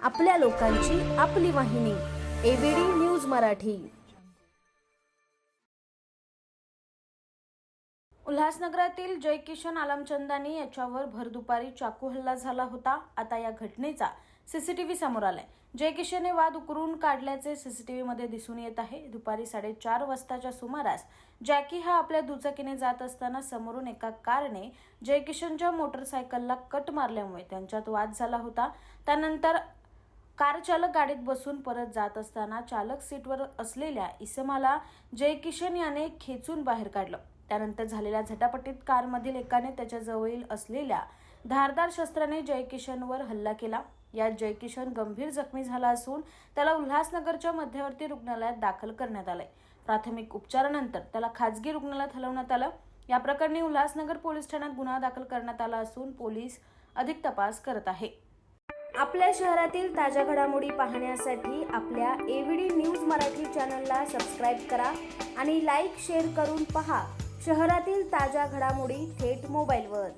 आपल्या लोकांची आपली वाहिनी एबीडी न्यूज मराठी। उल्हासनगरातील जयकिशन आलमचंदानी याच्यावर भरदुपारी चाकू हल्ला झाला होता। आता या घटनेचा सीसीटीव्ही समोर आलाय। जयकिशनने वाद उकरून काढल्याचे सीसीटीव्ही मध्ये दिसून येत आहे। दुपारी 4:30 वाजताच्या सुमारास जॅकी हा आपल्या दुचाकीने जात असताना समोरून एका कारने जयकिशनच्या मोटरसायकलला कट मारल्यामुळे त्यांच्यात वाद झाला होता। त्यानंतर कार चालक गाडीत बसून परत जात असताना चालक सीटवर असलेल्या इसमाला जयकिशन याने खेचून बाहेर काढलं। त्यानंतर झालेल्या झटापटीत कारमधील एकाने त्याच्या जवळील असलेल्या धारदार शस्त्राने जयकिशनवर हल्ला केला। यात जयकिशन गंभीर जखमी झाला असून त्याला उल्हासनगरच्या मध्यवर्ती रुग्णालयात दाखल करण्यात आले। प्राथमिक उपचारानंतर त्याला खासगी रुग्णालयात हलवण्यात आलं। या प्रकरणी उल्हासनगर पोलीस ठाण्यात गुन्हा दाखल करण्यात आला असून पोलीस अधिक तपास करत आहे। आपल्या शहरातील ताज्या घडामोडी पाहण्यासाठी आपल्या एबीडी न्यूज मराठी चॅनलला सबस्क्राइब करा आणि लाईक शेअर करून पहा शहरातील ताज्या घडामोडी थेट मोबाईलवर।